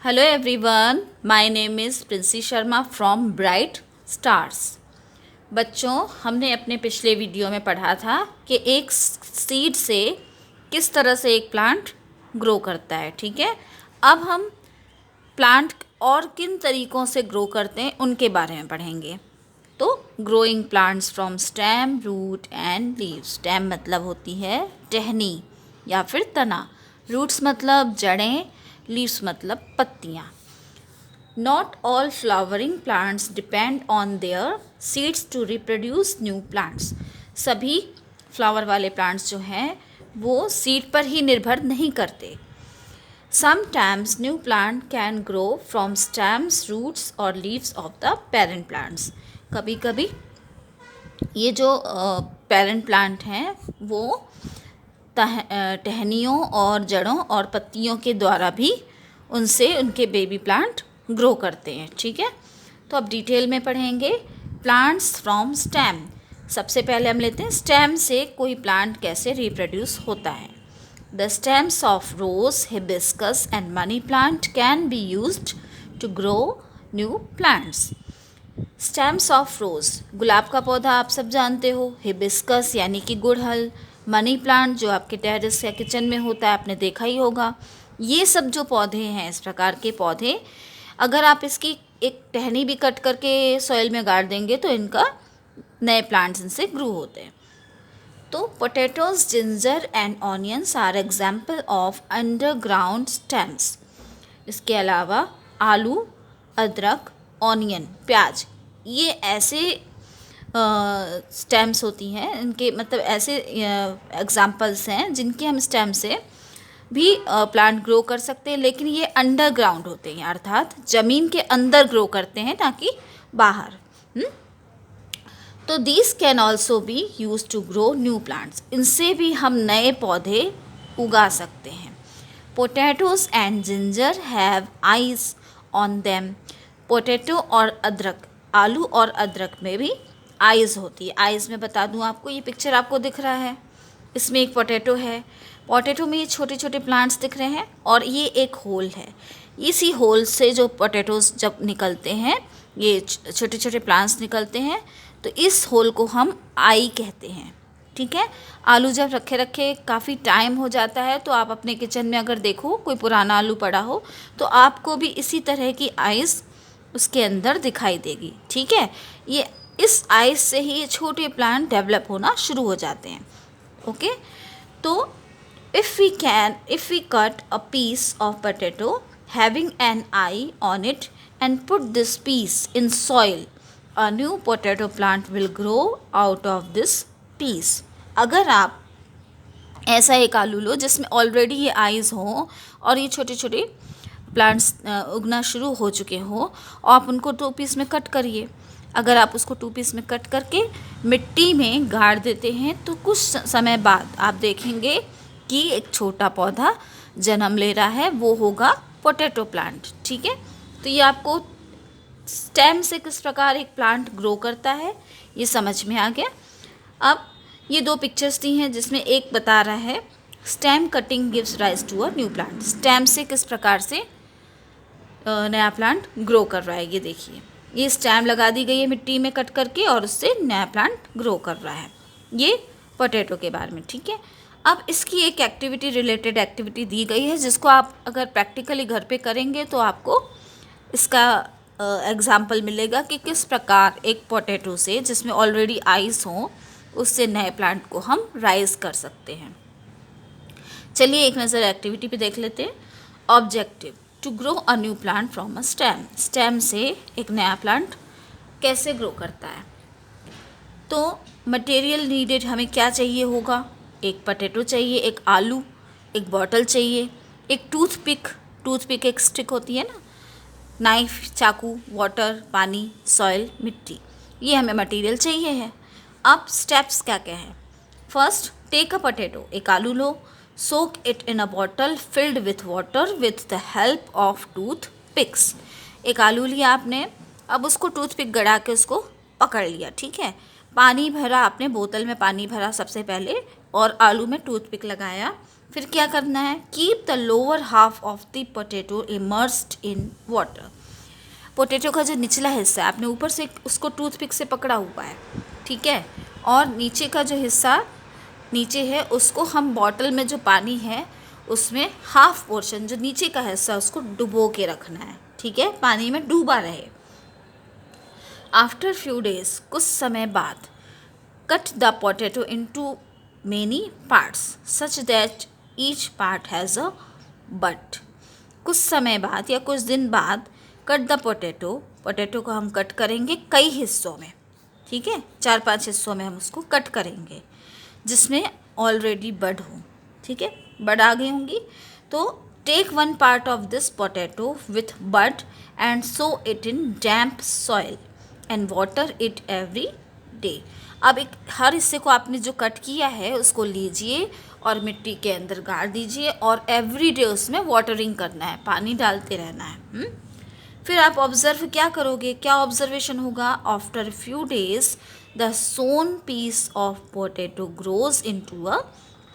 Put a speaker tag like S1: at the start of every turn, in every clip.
S1: Hello everyone, my name is Princy Sharma from Bright Stars। बच्चों, हमने अपने पिछले वीडियो में पढ़ा था कि एक सीड से किस तरह से एक प्लांट ग्रो करता है। ठीक है, अब हम प्लांट और किन तरीक़ों से ग्रो करते हैं उनके बारे में पढ़ेंगे। तो growing plants from stem, root and leaves. Stem मतलब होती है टहनी या फिर तना, रूट्स मतलब जड़ें, लीव्स मतलब पत्तियाँ। Not all flowering plants depend on their seeds to reproduce new plants. सभी फ्लावर वाले प्लांट्स जो हैं वो सीड पर ही निर्भर नहीं करते। Sometimes new plant can grow from stems, roots और leaves of the parent plants. कभी कभी ये जो पेरेंट प्लांट हैं वो टहनियों और जड़ों और पत्तियों के द्वारा भी उनसे उनके बेबी प्लांट ग्रो करते हैं। ठीक है, तो अब डिटेल में पढ़ेंगे। Plants from stem. सबसे पहले हम लेते हैं स्टेम से कोई प्लांट कैसे रिप्रोड्यूस होता है। The stems of rose, hibiscus and money plant can be used to grow new plants. Stems of rose, गुलाब का पौधा आप सब जानते हो। हिबिस्कस यानी कि गुड़हल, मनी प्लांट जो आपके टेरेस या किचन में होता है, आपने देखा ही होगा। ये सब जो पौधे हैं, इस प्रकार के पौधे, अगर आप इसकी एक टहनी भी कट करके सॉइल में गाड़ देंगे तो इनका नए प्लांट्स इनसे ग्रो होते हैं। तो potatoes, ginger and onions are example of underground stems. इसके अलावा आलू, अदरक, ऑनियन, प्याज, ये ऐसे स्टेम्स होती हैं, इनके मतलब ऐसे एग्जाम्पल्स हैं जिनके हम स्टेम से भी प्लांट ग्रो कर सकते हैं, लेकिन ये अंडरग्राउंड होते हैं, अर्थात ज़मीन के अंदर ग्रो करते हैं, ना कि बाहर। तो this can also be use to grow new plants. इनसे भी हम नए पौधे उगा सकते हैं। Potatoes and ginger have eyes on them. Potato और अदरक, आलू और अदरक में भी आइज़ होती है। आइज़ में बता दूं आपको, ये पिक्चर आपको दिख रहा है, इसमें एक पोटैटो है। पोटैटो में ये छोटे छोटे प्लांट्स दिख रहे हैं और ये एक होल है। इसी होल से जो पोटैटोज जब निकलते हैं, ये छोटे छोटे प्लांट्स निकलते हैं, तो इस होल को हम आई कहते हैं। ठीक है, आलू जब रखे रखे काफ़ी टाइम हो जाता है तो आप अपने किचन में अगर देखो कोई पुराना आलू पड़ा हो तो आपको भी इसी तरह की आइज़ उसके अंदर दिखाई देगी। ठीक है, ये इस आइस से ही ये छोटे प्लांट डेवलप होना शुरू हो जाते हैं। ओके, तो if we cut a piece of potato having an eye on it and put this piece in soil, a new potato plant will grow out of this piece. अगर आप ऐसा एक आलू लो जिसमें ऑलरेडी ये आइज़ हों और ये छोटे छोटे प्लांट्स उगना शुरू हो चुके हों, और आप उनको 2 पीस में कट करिए। अगर आप उसको 2 पीस में कट करके मिट्टी में गाड़ देते हैं तो कुछ समय बाद आप देखेंगे कि एक छोटा पौधा जन्म ले रहा है, वो होगा पोटैटो प्लांट। ठीक है, तो ये आपको स्टेम से किस प्रकार एक प्लांट ग्रो करता है ये समझ में आ गया। अब ये 2 पिक्चर्स दी हैं जिसमें एक बता रहा है stem cutting gives rise to a new plant. Stem से किस प्रकार से नया प्लांट ग्रो कर रहा है, ये देखिए, ये स्टेम लगा दी गई है मिट्टी में कट करके और उससे नया प्लांट ग्रो कर रहा है। ये पोटैटो के बारे में। ठीक है, अब इसकी एक एक्टिविटी, रिलेटेड एक्टिविटी दी गई है जिसको आप अगर प्रैक्टिकली घर पे करेंगे तो आपको इसका एग्जाम्पल मिलेगा कि किस प्रकार एक पोटैटो से जिसमें ऑलरेडी आइज हों उससे नए प्लांट को हम राइज कर सकते हैं। चलिए एक नज़र एक्टिविटी पे देख लेते हैं। Objective, to grow a new plant from a stem. Stem से एक नया प्लांट कैसे ग्रो करता है। तो मटेरियल नीडेड, हमें क्या चाहिए होगा, एक पोटैटो चाहिए, एक आलू, एक बॉटल चाहिए, एक टूथपिक एक स्टिक होती है ना, नाइफ, चाकू, वाटर, पानी, सॉइल, मिट्टी, ये हमें मटेरियल चाहिए है। अब स्टेप्स क्या क्या है। फर्स्ट, टेक अ पोटैटो, एक आलू लो, soak it in a bottle filled with water with the help of toothpicks। एक आलू लिया आपने, अब उसको टूथपिक गड़ा के उसको पकड़ लिया। ठीक है, पानी भरा, आपने बोतल में पानी भरा सबसे पहले और आलू में टूथपिक लगाया, फिर क्या करना है, keep the lower half of the potato immersed in water. Potato का जो निचला हिस्सा है आपने ऊपर से उसको टूथपिक से पकड़ा हुआ है, ठीक है, और नीचे का जो हिस्सा नीचे है उसको हम बॉटल में जो पानी है उसमें हाफ पोर्शन जो नीचे का हिस्सा उसको डुबो के रखना है, ठीक है, पानी में डूबा रहे। आफ्टर फ्यू डेज, कुछ समय बाद, cut the potato into many parts such that each part has a but. कुछ समय बाद या कुछ दिन बाद कट द पोटैटो को हम कट करेंगे कई हिस्सों में, ठीक है, 4-5 हिस्सों में हम उसको कट करेंगे जिसमें ऑलरेडी बड हो, ठीक है, बड आ गई होंगी। तो take one part of this potato with bud and sow it in damp soil and water it every day. अब एक हर हिस्से को आपने जो कट किया है उसको लीजिए और मिट्टी के अंदर गाड़ दीजिए और एवरी डे उसमें वाटरिंग करना है, पानी डालते रहना है। फिर आप ऑब्जर्व क्या करोगे, क्या ऑब्जर्वेशन होगा, after few days the sown piece of potato grows into a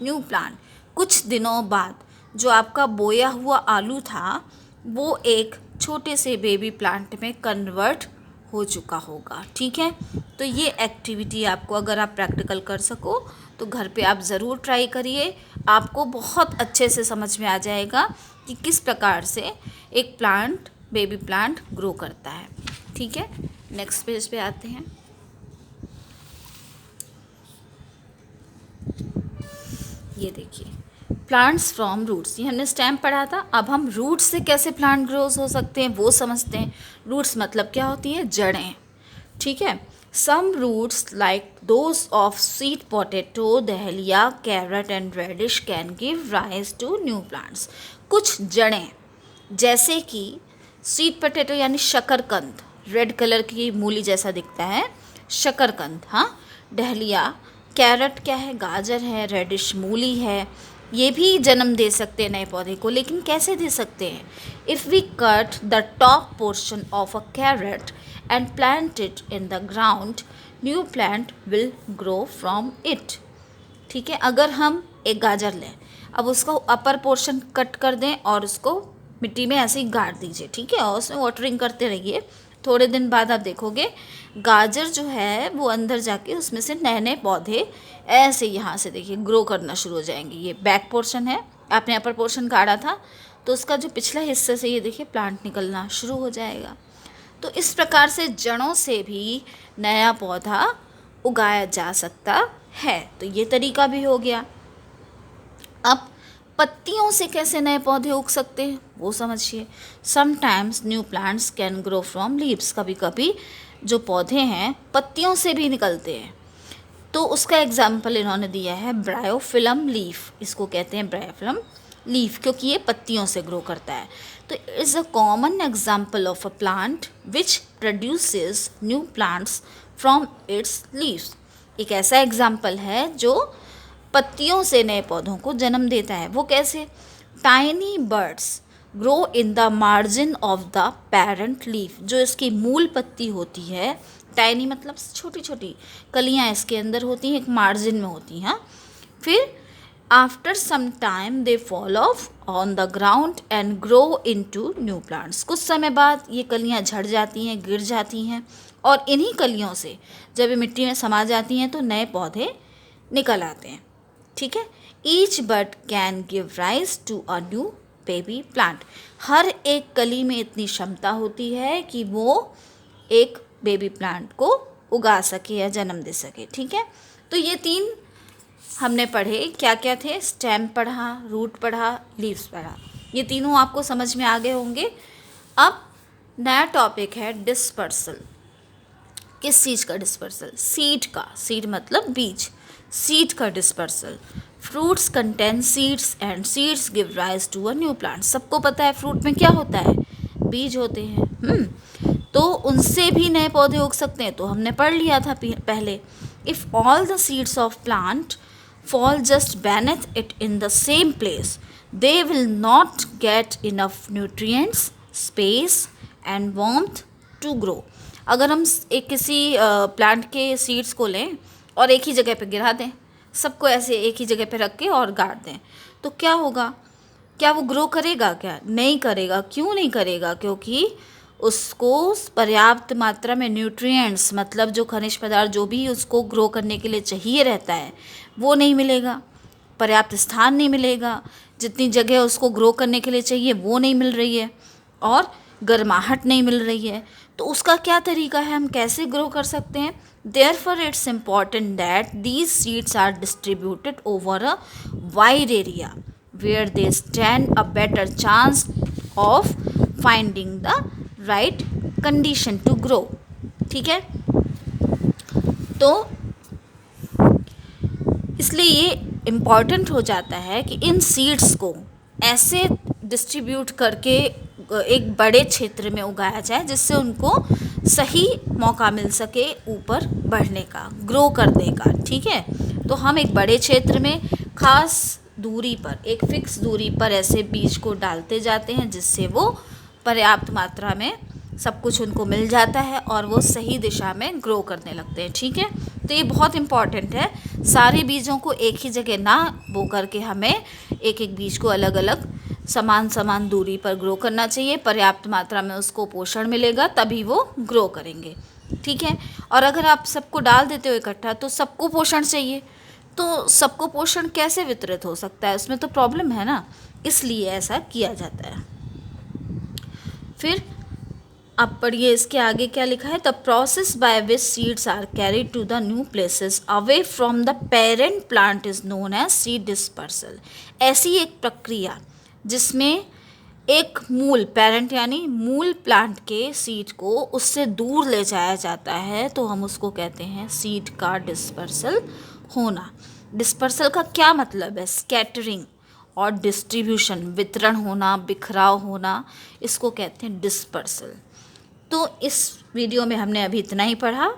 S1: new plant. कुछ दिनों बाद जो आपका बोया हुआ आलू था वो एक छोटे से बेबी प्लांट में कन्वर्ट हो चुका होगा, ठीक है। तो ये एक्टिविटी आपको अगर आप प्रैक्टिकल कर सको तो घर पे आप ज़रूर ट्राई करिए, आपको बहुत अच्छे से समझ में आ जाएगा कि किस प्रकार से एक प्लांट बेबी प्लांट ग्रो करता है, ठीक है। नेक्स्ट पेज पे आते हैं। ये देखिए, प्लांट्स फ्रॉम रूट्स, ये हमने स्टेम पढ़ा था। अब हम रूट्स से कैसे प्लांट ग्रोज हो सकते हैं वो समझते हैं। रूट्स मतलब क्या होती है, जड़ें, ठीक है। Some roots like those of sweet potato, dahlia, carrot and radish can give rise to new plants. कुछ जड़ें जैसे कि स्वीट पोटैटो यानी शकरकंद, रेड कलर की मूली जैसा दिखता है, शकरकंद, हाँ। डहलिया, कैरेट क्या है, गाजर है, रेडिश मूली है, ये भी जन्म दे सकते हैं नए पौधे को। लेकिन कैसे दे सकते हैं, if we cut the top portion of a carrot and plant it in the ground, new plant will grow from it, ठीक है। अगर हम एक गाजर लें, अब उसका अपर पोर्शन कट कर दें और उसको मिट्टी में ऐसे ही गाड़ दीजिए, ठीक है, और उसमें वाटरिंग करते रहिए। थोड़े दिन बाद आप देखोगे गाजर जो है वो अंदर जाके उसमें से नए नए पौधे ऐसे यहाँ से देखिए ग्रो करना शुरू हो जाएंगे। ये बैक पोर्शन है, आपने अपर पोर्शन गाड़ा था तो उसका जो पिछला हिस्से से ये देखिए प्लांट निकलना शुरू हो जाएगा। तो इस प्रकार से जड़ों से भी नया पौधा उगाया जा सकता है। तो ये तरीका भी हो गया। अब पत्तियों से कैसे नए पौधे उग सकते हैं वो समझिए। Sometimes new plants can grow from leaves, कभी कभी जो पौधे हैं पत्तियों से भी निकलते हैं। तो उसका एग्जाम्पल इन्होंने दिया है ब्रायोफिलम लीफ, इसको कहते हैं ब्रायोफिलम लीफ क्योंकि ये पत्तियों से ग्रो करता है। तो it's a common example of a plant which produces new plants from its leaves. एक ऐसा एग्जाम्पल है जो पत्तियों से नए पौधों को जन्म देता है। वो कैसे, tiny birds grow in the margin of the parent leaf, जो इसकी मूल पत्ती होती है, टाइनी मतलब छोटी छोटी कलियां इसके अंदर होती हैं, एक मार्जिन में होती हैं। फिर after some time they fall off on the ground and grow into new plants. कुछ समय बाद ये कलियां झड़ जाती हैं, गिर जाती हैं और इन्हीं कलियों से जब ये मिट्टी में समा जाती हैं तो नए पौधे निकल आते हैं, ठीक है। Each bud can give rise to a new baby plant. हर एक कली में इतनी क्षमता होती है कि वो एक बेबी प्लांट को उगा सके या जन्म दे सके, ठीक है। तो ये 3 हमने पढ़े, क्या क्या थे, स्टेम पढ़ा, रूट पढ़ा, लीव्स पढ़ा। ये तीनों आपको समझ में आ गए होंगे। अब नया टॉपिक है डिस्पर्सल। किस चीज़ का डिस्पर्सल, सीड का, सीड मतलब बीज, सीड का dispersal. Fruits contain seeds and seeds give rise to a new plant. सबको पता है फ्रूट में क्या होता है, बीज होते हैं। तो उनसे भी नए पौधे उग सकते हैं, तो हमने पढ़ लिया था पहले। If all the seeds of plant fall just beneath it in the same place, they will not get enough nutrients, space and warmth to grow. अगर हम एक किसी प्लांट के सीड्स को लें और एक ही जगह पे गिरा दें, सबको ऐसे एक ही जगह पे रख के और गाड़ दें, तो क्या होगा, क्या वो ग्रो करेगा? क्या नहीं करेगा। क्यों नहीं करेगा? क्योंकि उसको पर्याप्त मात्रा में न्यूट्रिएंट्स, मतलब जो खनिज पदार्थ जो भी उसको ग्रो करने के लिए चाहिए रहता है वो नहीं मिलेगा, पर्याप्त स्थान नहीं मिलेगा, जितनी जगह उसको ग्रो करने के लिए चाहिए वो नहीं मिल रही है, और गर्माहट नहीं मिल रही है। तो उसका क्या तरीका है, हम कैसे ग्रो कर सकते हैं? Therefore it's important that these seeds are distributed over a wide area where they stand a better chance of finding the right condition to grow. ठीक है, तो इसलिए ये इम्पॉर्टेंट हो जाता है कि इन सीड्स को ऐसे डिस्ट्रीब्यूट करके एक बड़े क्षेत्र में उगाया जाए जिससे उनको सही मौका मिल सके ऊपर बढ़ने का, ग्रो करने का। ठीक है, तो हम एक बड़े क्षेत्र में खास दूरी पर, एक फिक्स दूरी पर ऐसे बीज को डालते जाते हैं जिससे वो पर्याप्त मात्रा में सब कुछ उनको मिल जाता है और वो सही दिशा में ग्रो करने लगते हैं। ठीक है, तो ये बहुत इम्पॉर्टेंट है। सारे बीजों को एक ही जगह ना बो करके हमें एक एक बीज को अलग अलग समान दूरी पर ग्रो करना चाहिए। पर्याप्त मात्रा में उसको पोषण मिलेगा तभी वो ग्रो करेंगे। ठीक है, और अगर आप सबको डाल देते हो इकट्ठा तो सबको पोषण चाहिए, तो सबको पोषण कैसे वितरित हो सकता है? उसमें तो प्रॉब्लम है ना, इसलिए ऐसा किया जाता है। फिर आप पढ़िए इसके आगे क्या लिखा है। The process by which seeds are carried to the new places away from the parent plant is known as seed dispersal. ऐसी एक प्रक्रिया जिसमें एक मूल, पेरेंट यानी मूल प्लांट के सीड को उससे दूर ले जाया जाता है, तो हम उसको कहते हैं सीड का डिस्पर्सल होना। डिस्पर्सल का क्या मतलब है? स्कैटरिंग और डिस्ट्रीब्यूशन, वितरण होना, बिखराव होना, इसको कहते हैं डिस्पर्सल। तो इस वीडियो में हमने अभी इतना ही पढ़ा।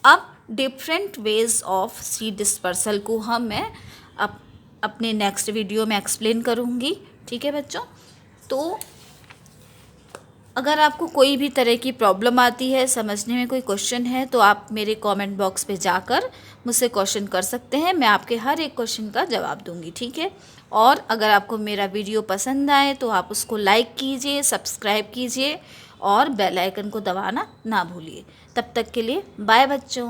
S1: अब different ways of seed dispersal को मैं अपने नेक्स्ट वीडियो में एक्सप्लेन करूँगी। ठीक है बच्चों, तो अगर आपको कोई भी तरह की प्रॉब्लम आती है, समझने में कोई क्वेश्चन है, तो आप मेरे कमेंट बॉक्स पे जाकर मुझसे क्वेश्चन कर सकते हैं। मैं आपके हर एक क्वेश्चन का जवाब दूंगी। ठीक है, और अगर आपको मेरा वीडियो पसंद आए तो आप उसको लाइक कीजिए, सब्सक्राइब कीजिए और बेल आइकन को दबाना ना भूलिए। तब तक के लिए बाय बच्चों।